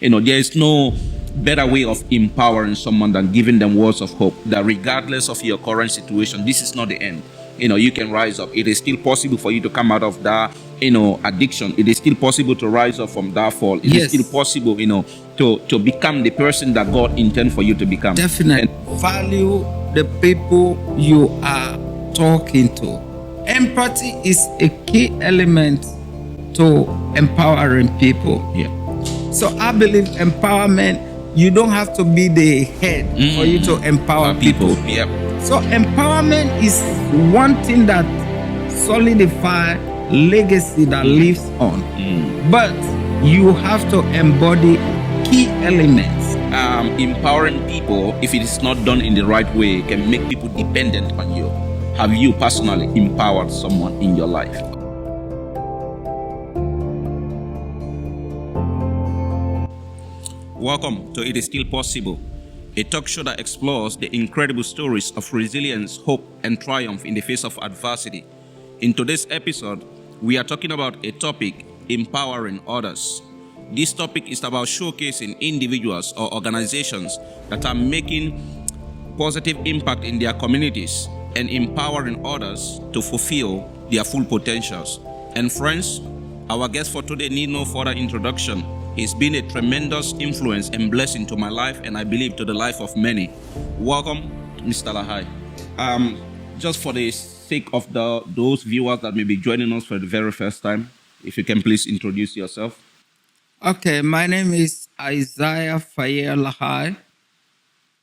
There is no better way of empowering someone than giving them words of hope that regardless of your current situation, this is not the end. You can rise up. It is still possible for you to come out of that, addiction. It is still possible to rise up from that fall. It is still possible, to become the person that God intends for you to become. Definitely. Value the people you are talking to. Empathy is a key element to empowering people. Yeah. So I believe empowerment, you don't have to be the head for you to empower people. Yeah. So empowerment is one thing that solidifies legacy that lives on. But you have to embody key elements. Empowering people, if it is not done in the right way, can make people dependent on you. Have you personally empowered someone in your life? Welcome to It Is Still Possible, a talk show that explores the incredible stories of resilience, hope, and triumph in the face of adversity. In today's episode, we are talking about a topic, empowering others. This topic is about showcasing individuals or organizations that are making positive impact in their communities and empowering others to fulfill their full potentials. And friends, our guest for today need no further introduction. He's been a tremendous influence and blessing to my life, and I believe to the life of many. Welcome, Mr. Lahai. Just for the sake of those viewers that may be joining us for the very first time, if you can please introduce yourself. Okay, my name is Isaiah Faye Lahai.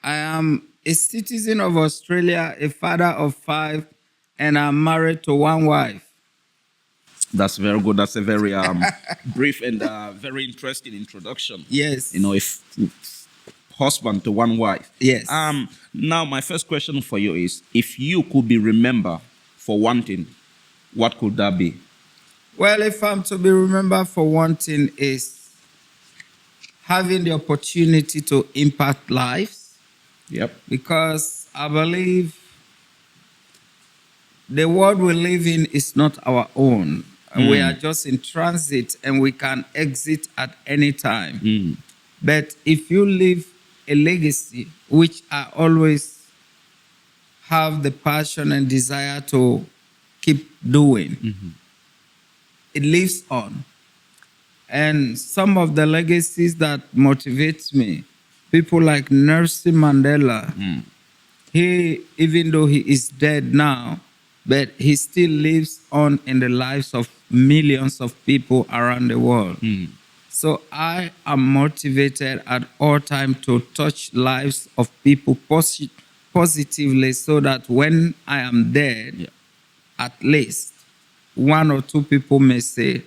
I am a citizen of Australia, a father of 5, and I'm married to 1 wife. That's very good. That's a very brief and very interesting introduction. Yes. If husband to 1 wife. Yes. Now, my first question for you is, if you could be remembered for one thing, what could that be? Well, if I'm to be remembered for one thing is having the opportunity to impact lives. Yep. Because I believe the world we live in is not our own. We are just in transit and we can exit at any time. But if you leave a legacy, which I always have the passion and desire to keep doing, it lives on. And some of the legacies that motivates me, people like Nelson Mandela, he, even though he is dead now, but he still lives on in the lives of millions of people around the world. So I am motivated at all times to touch lives of people positively so that when I am dead, at least 1 or 2 people may say,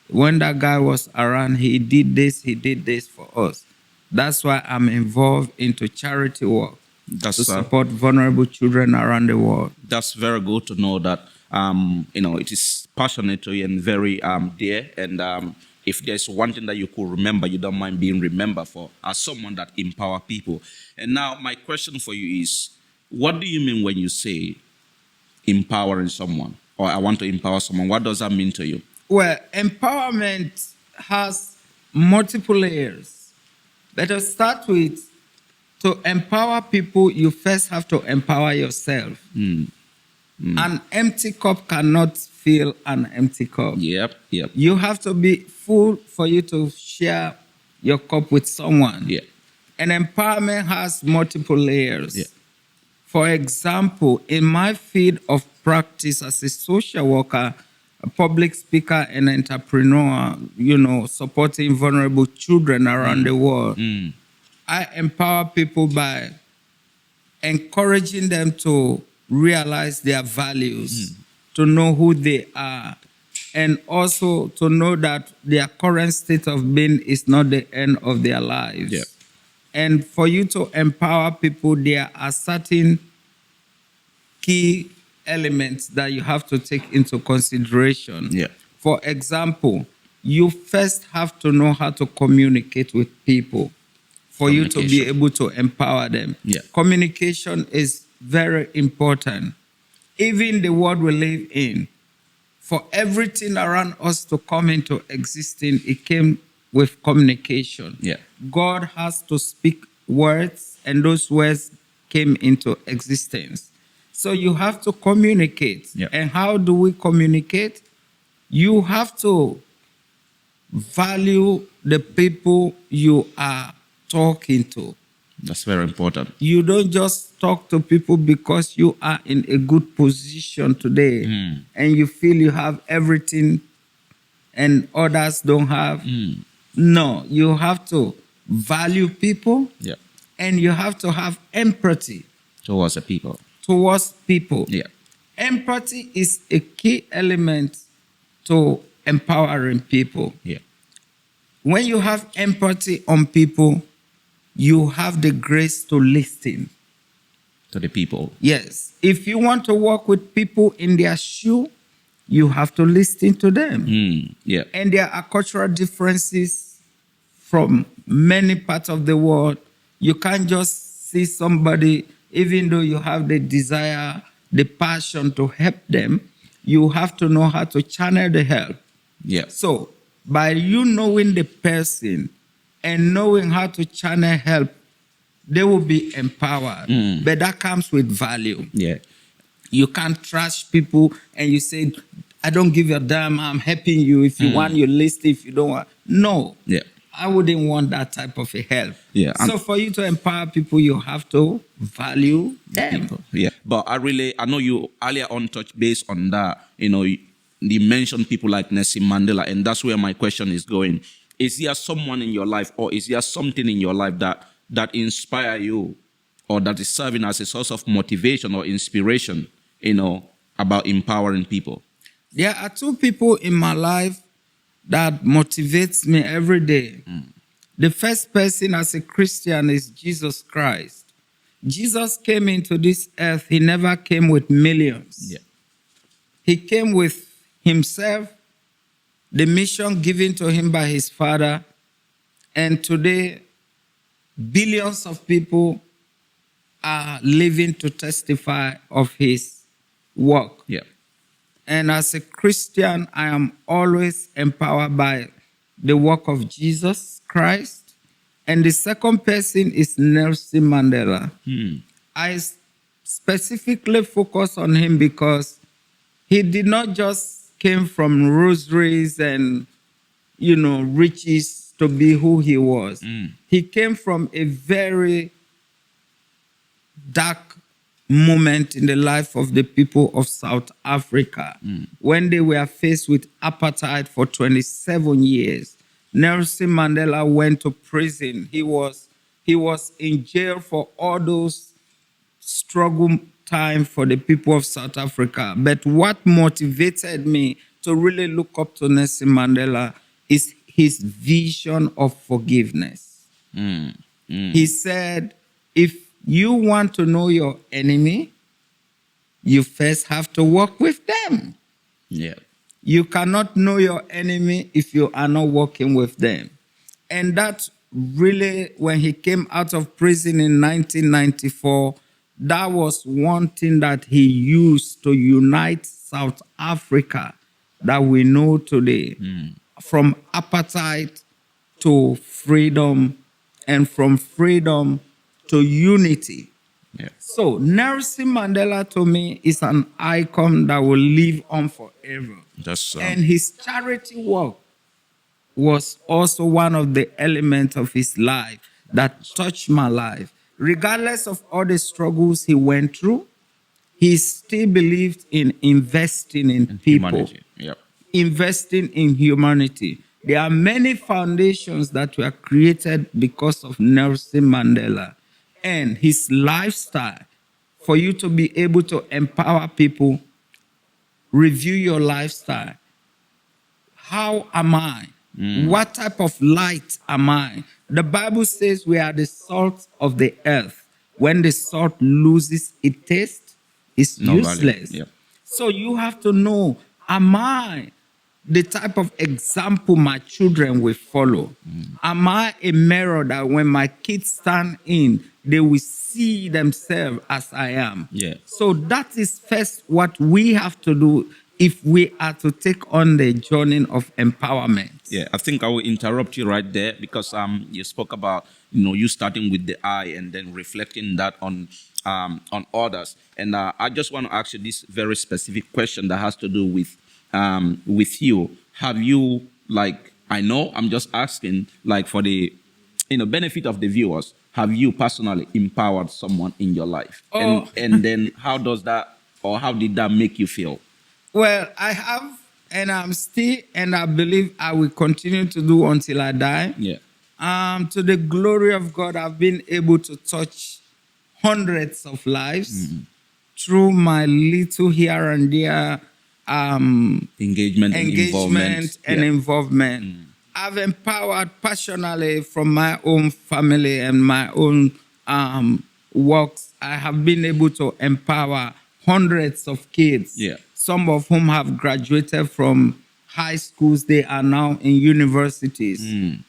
when that guy was around, he did this for us. That's why I'm involved into charity work to support vulnerable children around the world. That's very good to know that, it is passionate to you and very dear. And if there's one thing that you could remember, you don't mind being remembered for, as someone that empower people. And now my question for you is, what do you mean when you say empowering someone, or I want to empower someone? What does that mean to you? Well, empowerment has multiple layers. Let us start with, to empower people, you first have to empower yourself. An empty cup cannot fill an empty cup. Yep. You have to be full for you to share your cup with someone. Yeah. And empowerment has multiple layers. Yeah. For example, in my field of practice as a social worker, a public speaker and entrepreneur, supporting vulnerable children around the world, I empower people by encouraging them to realize their values, to know who they are, and also to know that their current state of being is not the end of their lives. Yeah. And for you to empower people, there are certain key elements that you have to take into consideration. Yeah. For example, you first have to know how to communicate with people for you to be able to empower them. Yeah. Communication is very important. Even the world we live in, for everything around us to come into existence, it came with communication. Yeah. God has to speak words, and those words came into existence. So you have to communicate. Yeah. And how do we communicate? You have to value the people you are talking to. That's very important. You don't just talk to people because you are in a good position today and you feel you have everything and others don't have. No, you have to value people Yeah. and you have to have empathy Towards the people. towards people. Yeah. Empathy is a key element to empowering people. Yeah. When you have empathy on people, you have the grace to listen. To the people. Yes. If you want to work with people in their shoe, you have to listen to them. Yeah. And there are cultural differences from many parts of the world. You can't just see somebody, even though you have the desire, the passion to help them, you have to know how to channel the help. Yeah. So, by you knowing the person and knowing how to channel help, they will be empowered. But that comes with value. Yeah. You can't trash people and you say, I don't give a damn, I'm helping you. If you want, you list. If you don't want. No. Yeah. I wouldn't want that type of a help. Yeah, So for you to empower people, you have to value them. Yeah. But I know you earlier on touched base on that. You mentioned people like Nelson Mandela, and that's where my question is going. Is there someone in your life, or is there something in your life that inspire you, or that is serving as a source of motivation or inspiration, about empowering people? There are two people in my life that motivates me every day. The first person as a Christian is Jesus Christ. Jesus came into this earth. He never came with millions. Yeah. He came with himself, the mission given to him by his Father, and today billions of people are living to testify of his work. Yeah. And as a Christian, I am always empowered by the work of Jesus Christ. And the second person is Nelson Mandela. I specifically focus on him because he did not just came from rosaries and, riches to be who he was. He came from a very dark moment in the life of the people of South Africa when they were faced with apartheid for 27 years. Nelson Mandela went to prison. He was in jail for all those struggle time for the people of South Africa. But what motivated me to really look up to Nelson Mandela is his vision of forgiveness. He said, if you want to know your enemy, you first have to work with them. Yeah. You cannot know your enemy if you are not working with them. And that really, when he came out of prison in 1994, that was one thing that he used to unite South Africa that we know today. From apartheid to freedom, and from freedom to unity. Yeah. So Nelson Mandela to me is an icon that will live on forever. That's And his charity work was also one of the elements of his life that touched my life. Regardless of all the struggles he went through, he still believed in investing in people, humanity. Yeah. investing in humanity. There are many foundations that were created because of Nelson Mandela and his lifestyle. For you to be able to empower people, review your lifestyle. How am I? What type of light am I? The Bible says we are the salt of the earth. When the salt loses its taste, it's useless. Yeah. So you have to know, am I the type of example my children will follow? Am I a mirror that when my kids stand in, they will see themselves as I am? Yeah. So that is first what we have to do if we are to take on the journey of empowerment. Yeah, I think I will interrupt you right there because you spoke about you starting with the I and then reflecting that on others, and I just want to ask you this very specific question that has to do with you. Have you, like, I know I'm just asking, like, for the benefit of the viewers, have you personally empowered someone in your life? Oh. And then how does that, or how did that make you feel? Well, I have, and I'm still, and I believe I will continue to do until I die. Yeah. To the glory of God, I've been able to touch hundreds of lives through my little here and there Engagement and involvement. and Yeah. involvement. I've empowered passionately from my own family and my own works. I have been able to empower hundreds of kids. Yeah. Some of whom have graduated from high schools. They are now in universities.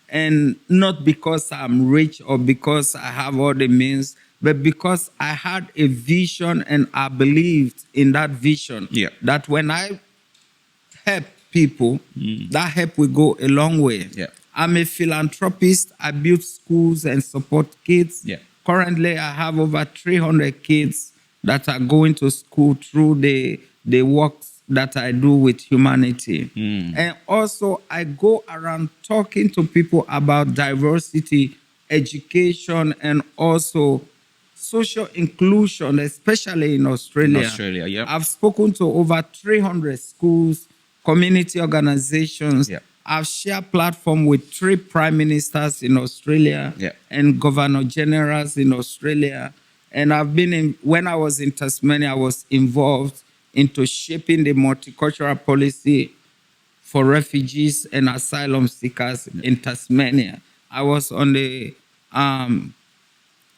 And not because I'm rich or because I have all the means, but because I had a vision and I believed in that vision. Yeah. That when I help people, that help will go a long way. Yeah. I'm a philanthropist. I build schools and support kids. Yeah. Currently, I have over 300 kids that are going to school through the works that I do with humanity. And also, I go around talking to people about diversity, education, and also social inclusion, especially in Australia. In Australia, yeah. I've spoken to over 300 schools, community organizations. Yeah. I've shared platform with 3 prime ministers in Australia Yeah. and governor generals in Australia. And I've been when I was in Tasmania, I was involved into shaping the multicultural policy for refugees and asylum seekers in Tasmania. I was on the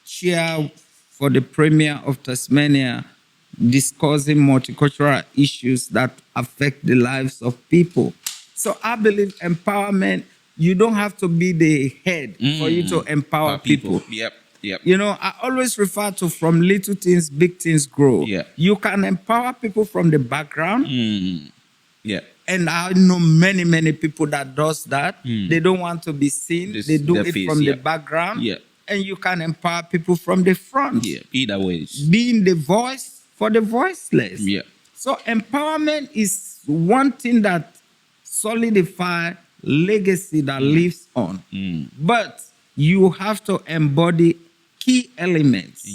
chair for the Premier of Tasmania discussing multicultural issues that affect the lives of people. So I believe empowerment, you don't have to be the head for you to empower people. Yep. Yep. I always refer to from little things, big things grow. Yeah. You can empower people from the background. Yeah. And I know many, many people that does that. They don't want to be seen. They do their it face, from yeah. the background. Yeah. And you can empower people from the front. Yeah. Either ways. Being the voice for the voiceless. Yeah. So empowerment is one thing that solidifies legacy that lives on. But you have to embody key elements In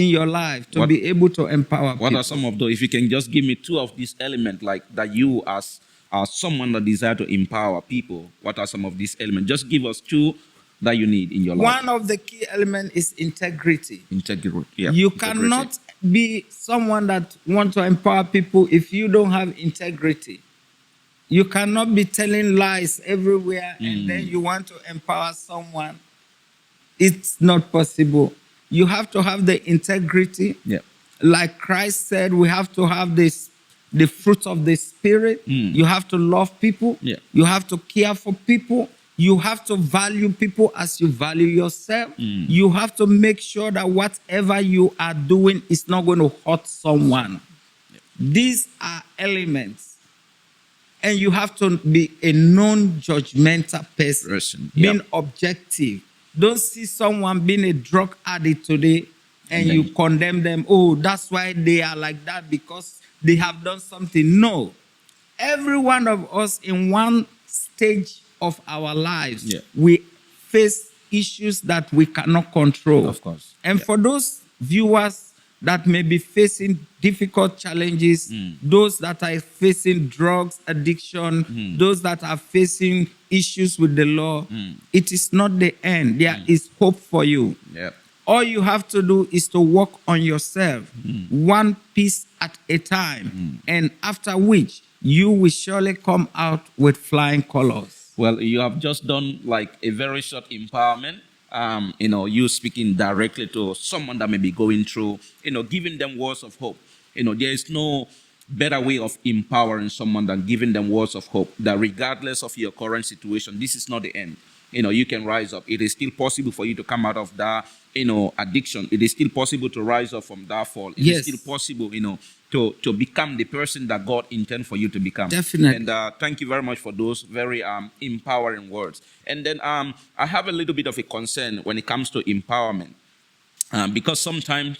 your life. to be able to empower What people. are some of those? If you can just give me 2 of these elements, like that you as someone that desire to empower people, what are some of these elements? Just give us 2 that you need in your life. One of the key elements is integrity. Integrity. Yeah. You Integrity. cannot be someone that wants to empower people if you don't have integrity. You cannot be telling lies everywhere and then you want to empower someone. It's not possible. You have to have the integrity. Yeah. Like Christ said, we have to have the fruit of the Spirit. You have to love people. Yeah. You have to care for people. You have to value people as you value yourself. You have to make sure that whatever you are doing is not going to hurt someone. These are elements. And you have to be a non-judgmental person. Yeah. Being objective. Don't see someone being a drug addict today and then you condemn them. Oh, that's why they are like that because they have done something. No. Every one of us in one stage of our lives, Yeah. we face issues that we cannot control. Of course. And Yeah. for those viewers that may be facing difficult challenges, those that are facing drugs addiction, those that are facing issues with the law, it is not the end. There is hope for you. Yeah. All you have to do is to work on yourself, one piece at a time, and after which you will surely come out with flying colors. Well, you have just done like a very short empowerment. You speaking directly to someone that may be going through, giving them words of hope. There is no better way of empowering someone than giving them words of hope that regardless of your current situation, this is not the end. You can rise up. It is still possible for you to come out of that, addiction. It is still possible to rise up from that fall. It is Yes. still possible, to become the person that God intends for you to become. Definitely. And thank you very much for those very empowering words. And then I have a little bit of a concern when it comes to empowerment, because sometimes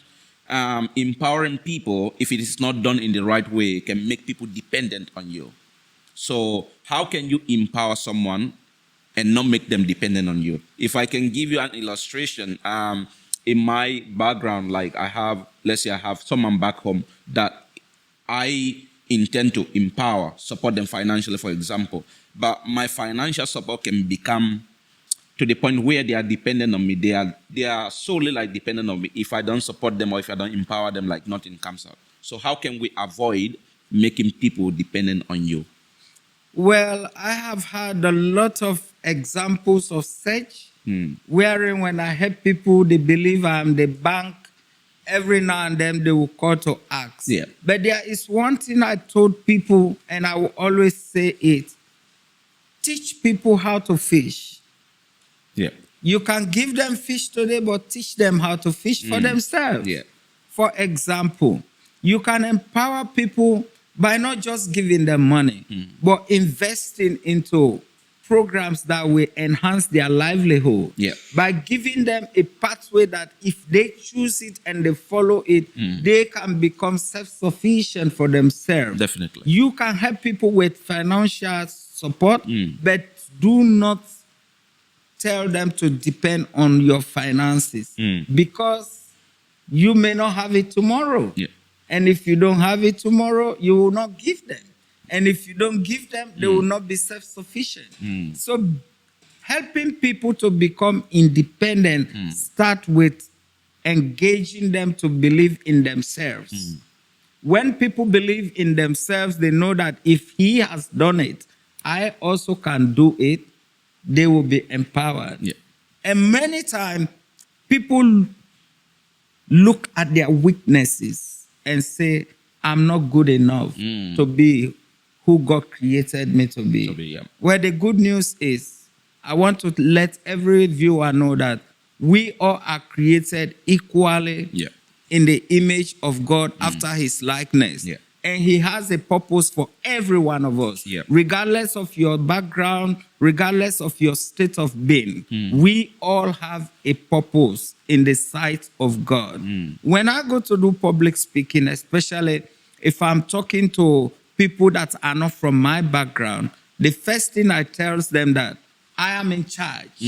empowering people, if it is not done in the right way, can make people dependent on you. So how can you empower someone and not make them dependent on you? If I can give you an illustration, in my background, like let's say I have someone back home that I intend to empower, support them financially, for example, but my financial support can become to the point where they are dependent on me. They are solely like dependent on me. If I don't support them or if I don't empower them, like nothing comes out. So how can we avoid making people dependent on you? Well, I have had a lot of examples of such, wherein when I help people, they believe I'm the bank. Every now and then they will call to ask. Yeah. But there is one thing I told people, and I will always say it. Teach people how to fish. Yeah. You can give them fish today, but teach them how to fish for themselves. Yeah. For example, you can empower people by not just giving them money, but investing into programs that will enhance their livelihood. Yeah. By giving them a pathway that if they choose it and they follow it, they can become self-sufficient for themselves. Definitely. You can help people with financial support, but do not tell them to depend on your finances because you may not have it tomorrow. Yeah. And if you don't have it tomorrow, you will not give them. And if you don't give them, they will not be self-sufficient. So helping people to become independent start with engaging them to believe in themselves. When people believe in themselves, they know that if he has done it, I also can do it. They will be empowered. Yeah. And many times, people look at their weaknesses and say, I'm not good enough to be who God created me to be. Yeah. Well, the good news is, I want to let every viewer know that we all are created equally in the image of God after his likeness. Yeah. And he has a purpose for every one of us. Yeah. Regardless of your background, regardless of your state of being, we all have a purpose in the sight of God. When I go to do public speaking, especially if I'm talking to people that are not from my background, the first thing I tell them that I am in charge.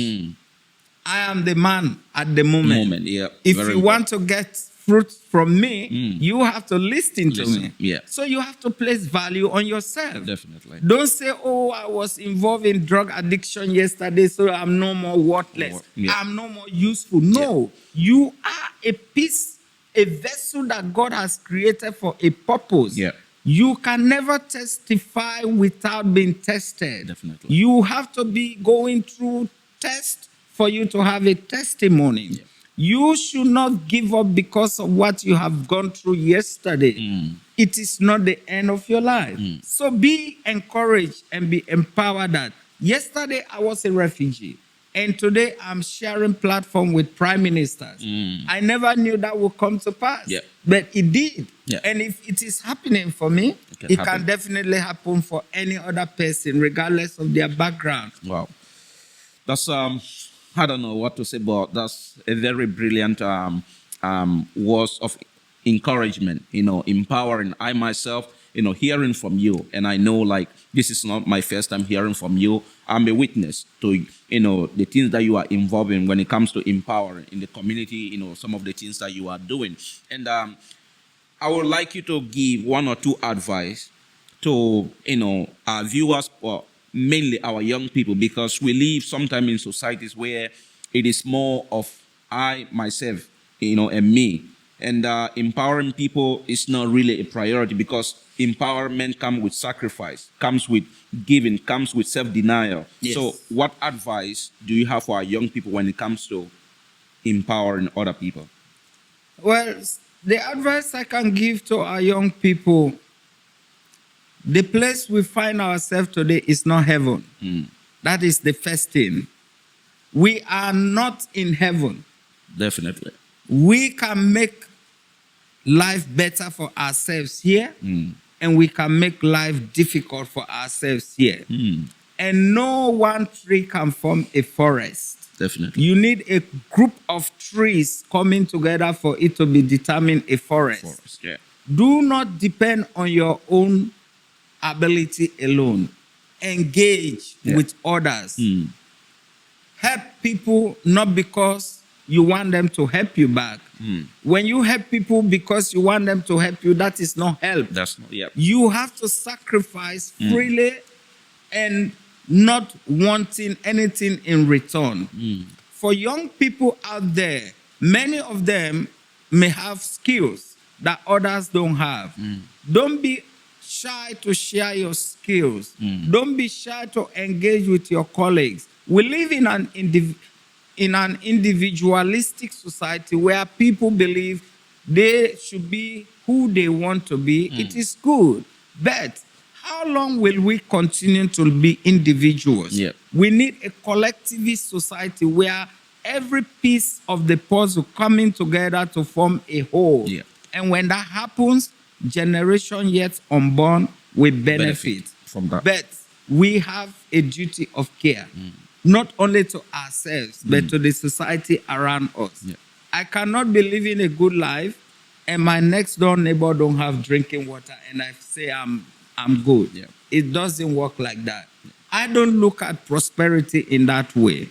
I am the man at the moment. Yeah. If Very you want to get fruit from me, you have to listen to me. Yeah. So you have to place value on yourself. Definitely. Don't say, oh, I was involved in drug addiction yesterday, so I'm no more worthless. Yeah. I'm no more useful. No, you are a piece, a vessel that God has created for a purpose. Yeah. You can never testify without being tested. Definitely. You have to be going through tests for you to have a testimony. Yeah. You should not give up because of what you have gone through yesterday. It is not the end of your life. So be encouraged and be empowered that yesterday I was a refugee and today I'm sharing platform with prime ministers. I never knew that would come to pass, but it did. Yeah. And if it is happening for me, it can definitely happen for any other person, regardless of their background. Wow. That's I don't know what to say, but that's a very brilliant words of encouragement, empowering. I myself, hearing from you, and I know like this is not my first time hearing from you. I'm a witness to, the things that you are involved in when it comes to empowering in the community, some of the things that you are doing. And I would like you to give one or two advice to, our viewers, or mainly our young people, because we live sometimes in societies where it is more of I, myself, and me. And empowering people is not really a priority because empowerment comes with sacrifice, comes with giving, comes with self-denial. Yes. So what advice do you have for our young people when it comes to empowering other people? Well, the advice I can give to our young people, the place we find ourselves today is not heaven. That is the first thing. We are not in heaven. Definitely. We can make life better for ourselves here, and we can make life difficult for ourselves here. And no one tree can form a forest. Definitely. You need a group of trees coming together for it to be determined a forest. Yeah. Do not depend on your own ability alone. Engage with others. Help people not because you want them to help you back. When you help people because you want them to help you, that is not help. That's not, yeah. You have to sacrifice freely and not wanting anything in return. For young people out there, many of them may have skills that others don't have. Don't be shy to share your skills. Don't be shy to engage with your colleagues. We live in an individualistic society where people believe they should be who they want to be. It is good, but how long will we continue to be individuals? Yep. We need a collectivist society where every piece of the puzzle coming together to form a whole. Yep. And when that happens, generation yet unborn will benefit from that. But we have a duty of care, not only to ourselves, but to the society around us. Yep. I cannot be living a good life and my next door neighbor don't have drinking water and I say I'm good. Yeah. It doesn't work like that. I don't look at prosperity in that way.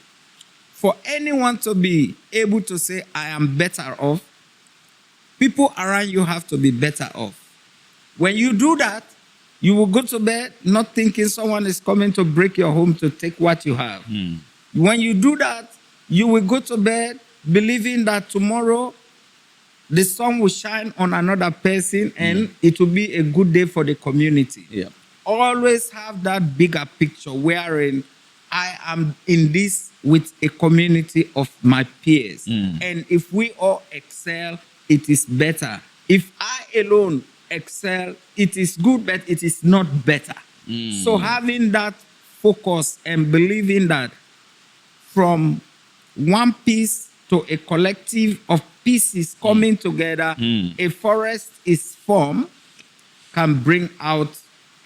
For anyone to be able to say, I am better off, people around you have to be better off. When you do that, you will go to bed not thinking someone is coming to break your home to take what you have. When you do that, you will go to bed believing that tomorrow the sun will shine on another person and it will be a good day for the community. Yeah. Always have that bigger picture wherein I am in this with a community of my peers. And if we all excel, it is better. If I alone excel, it is good, but it is not better. So having that focus and believing that from one piece to a collective of pieces coming together, a forest is formed, can bring out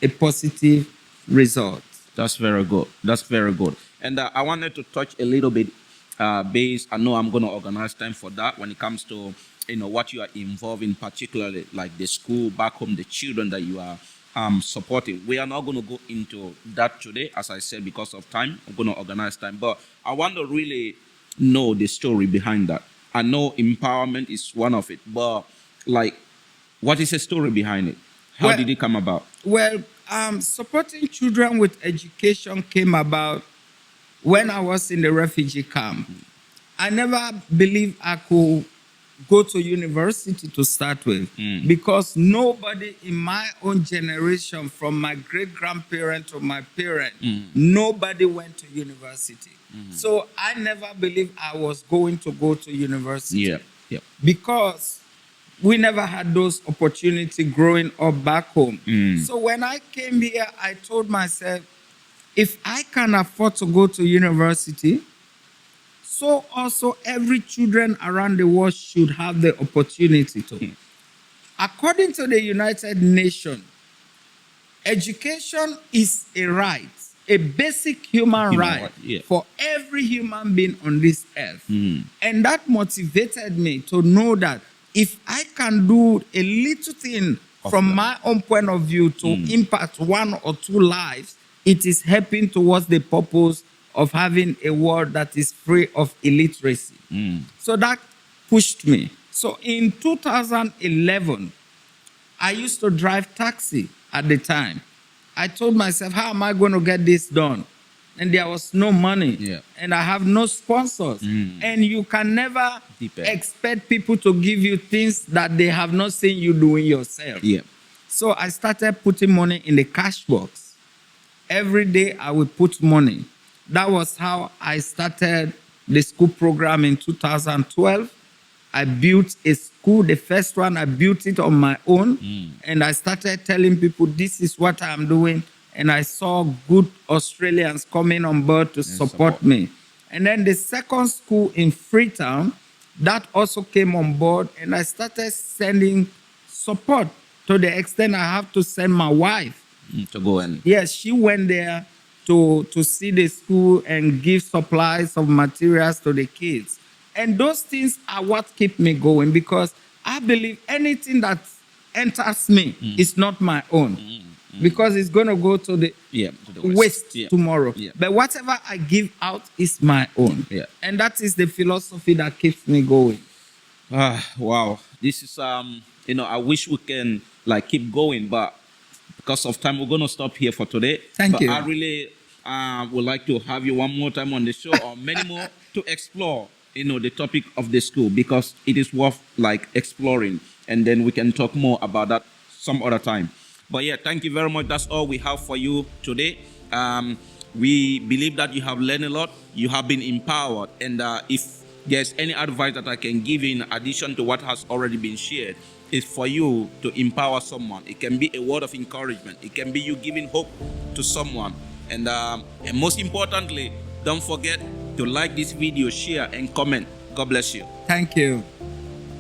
a positive result. That's very good. That's very good. And I wanted to touch a little bit base. I know I'm going to organize time for that when it comes to what you are involved in, particularly like the school back home, the children that you are supporting. We are not going to go into that today, as I said, because of time. I'm going to organize time, but I want to really know the story behind that. I know empowerment is one of it, but like, what is the story behind it? How did it come about? Well, supporting children with education came about when I was in the refugee camp. I never believed I could go to university to start with because nobody in my own generation, from my great-grandparent to my parent, nobody went to university. So I never believed I was going to go to university because we never had those opportunities growing up back home. So when I came here, I told myself, if I can afford to go to university, so also every children around the world should have the opportunity to. According to the United Nations, education is a right, a basic human right for every human being on this earth. And that motivated me to know that if I can do a little thing from my own point of view to impact one or two lives, it is helping towards the purpose of having a world that is free of illiteracy. So that pushed me. So in 2011, I used to drive taxi at the time. I told myself, how am I going to get this done? And there was no money. And I have no sponsors. And you can never expect people to give you things that they have not seen you doing yourself. So I started putting money in the cash box. Every day I would put money. That was how I started the school program in 2012. I built a school, the first one, I built it on my own. And I started telling people, this is what I'm doing. And I saw good Australians coming on board to support me. And then the second school in Freetown, that also came on board, and I started sending support to the extent I have to send my wife. To go and Yes, she went there to see the school and give supplies of materials to the kids. And those things are what keep me going, because I believe anything that enters me is not my own, because it's going to go to the to the waste Yeah. tomorrow. Yeah. But whatever I give out is my own. Yeah. And that is the philosophy that keeps me going. Wow, this is I wish we can like keep going, but because of time, we're gonna stop here for today. Thank you. I really would like to have you one more time on the show, or many more, to explore the topic of the school, because it is worth like exploring, and then we can talk more about that some other time. But yeah, thank you very much. That's all we have for you today. We believe that you have learned a lot, you have been empowered, and if there's any advice that I can give you in addition to what has already been shared, is for you to empower someone. It can be a word of encouragement. It can be you giving hope to someone. And most importantly, don't forget to like this video, share, and comment. God bless you. Thank you.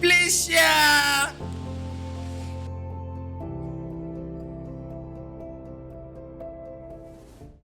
Please share.